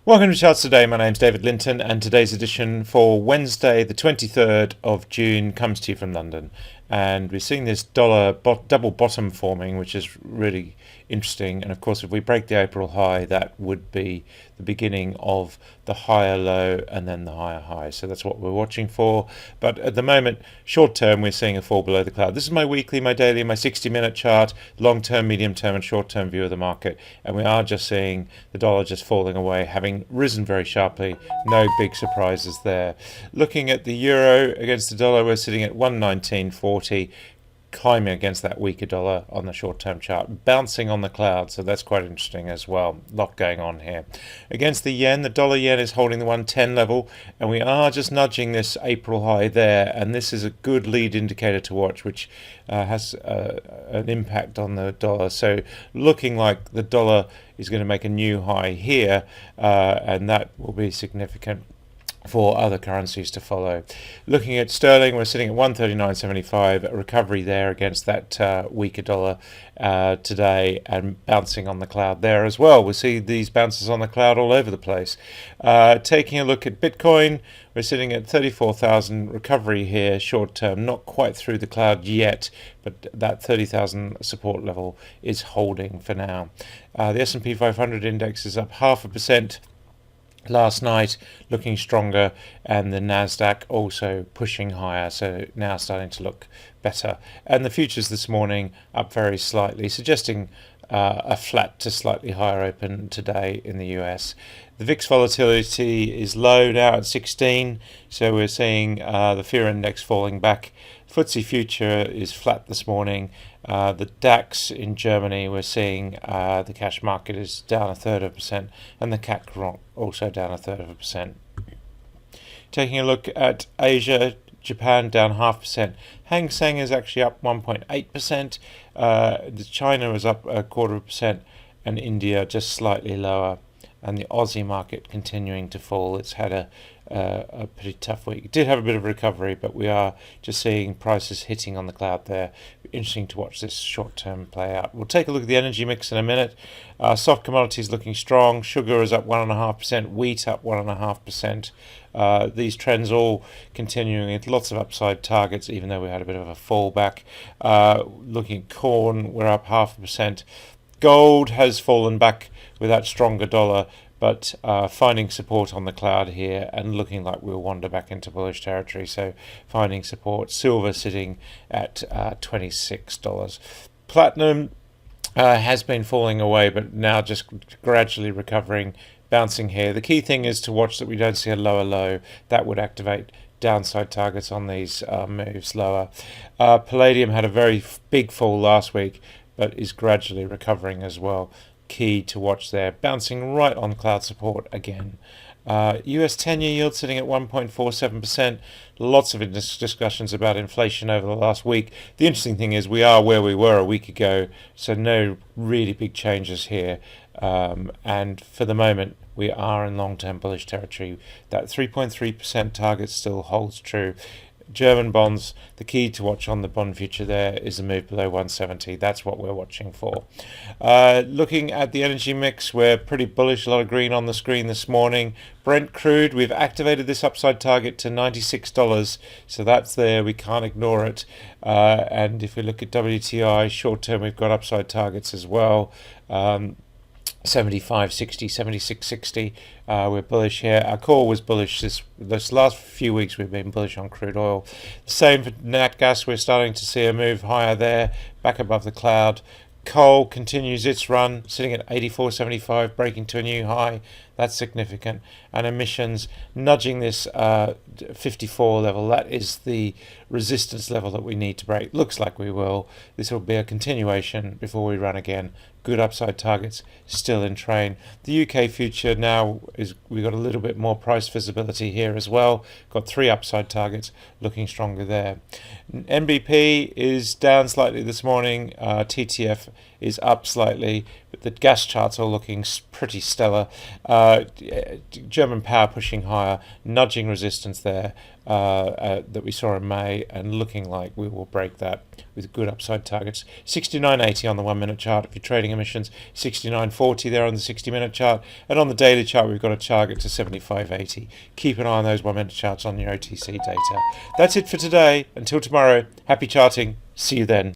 Welcome to Charts Today. My name's David Linton, and today's edition for Wednesday, the 23rd of June, comes to you from London. And we're seeing this double bottom forming, which is really interesting. And of course, if we break the April high, that would be the beginning of the higher low and then the higher high. So that's what we're watching for. But at the moment, short term, we're seeing a fall below the cloud. This is my weekly, my daily, my 60-minute chart, long term, medium term, and short term view of the market. And we are just seeing the dollar just falling away, having risen very sharply. No big surprises there. Looking at the euro against the dollar, we're sitting at 119.40, climbing against that weaker dollar on the short-term chart, bouncing on the cloud, so that's quite interesting as well. A lot going on here. Against the yen, the dollar yen is holding the 110 level, and we are just nudging this April high there, and this is a good lead indicator to watch, which has an impact on the dollar. So looking like the dollar is going to make a new high here, and that will be significant for other currencies to follow. Looking at sterling, we're sitting at 139.75, a recovery there against that weaker dollar today, and bouncing on the cloud there as well. We see these bounces on the cloud all over the place. Taking a look at Bitcoin, we're sitting at 34,000, recovery here short term, not quite through the cloud yet, but that 30,000 support level is holding for now. The S&P 500 index is up 0.5% last night, looking stronger, and the Nasdaq also pushing higher, so now starting to look better. And the futures this morning up very slightly, suggesting a flat to slightly higher open today in the US. The VIX volatility is low now at 16, so we're seeing the fear index falling back. FTSE future is flat this morning. The DAX in Germany, we're seeing the cash market is down 1/3%, and the CAC also down 1/3%. Taking a look at Asia, Japan down 0.5%. Hang Seng is actually up 1.8%. China is up 0.25%, and India just slightly lower. And the Aussie market continuing to fall. It's had a pretty tough week. It did have a bit of a recovery, but we are just seeing prices hitting on the cloud there. Interesting to watch this short term play out. We'll take a look at the energy mix in a minute. Soft commodities looking strong. Sugar is up 1.5%. Wheat up 1.5%. These trends all continuing with lots of upside targets, even though we had a bit of a fallback. Looking at corn, we're up 0.5%. Gold has fallen back with that stronger dollar, but finding support on the cloud here and looking like we'll wander back into bullish territory. So finding support. Silver sitting at $26. Platinum has been falling away, but now just gradually recovering, bouncing here. The key thing is to watch that we don't see a lower low. That would activate downside targets on these moves lower. Palladium had a very big fall last week, but is gradually recovering as well. Key to watch there, bouncing right on cloud support again. US 10-year yield sitting at 1.47%. Lots of discussions about inflation over the last week. The interesting thing is we are where we were a week ago, so no really big changes here. And for the moment, we are in long-term bullish territory. That 3.3% target still holds true. German bonds, the key to watch on the bond future there is a move below 170. That's what we're watching for. Looking at the energy mix, we're pretty bullish. A lot of green on the screen this morning. Brent crude, we've activated this upside target to $96, so that's there. We can't ignore it. And if we look at WTI, short term, we've got upside targets as well. 75.60, 76.60. We're bullish here. Our call was bullish this last few weeks. We've been bullish on crude oil. Same for nat gas. We're starting to see a move higher there, back above the cloud. Coal continues its run, sitting at 84.75, breaking to a new high. That's significant. And emissions nudging this 54 level. That is the resistance level that we need to break. Looks like we will. This will be a continuation before we run again. Good upside targets still in train. The UK future now is, we've got a little bit more price visibility here as well. Got 3 upside targets looking stronger there. NBP is down slightly this morning. TTF is up slightly, but the gas charts are looking pretty stellar. German power pushing higher, nudging resistance there that we saw in May, and looking like we will break that with good upside targets. 69.80 on the 1 minute chart if you're trading emissions, 69.40 there on the 60-minute chart, and on the daily chart we've got a target to 75.80. Keep an eye on those 1 minute charts on your OTC data. That's it for today. Until tomorrow, happy charting. See you then.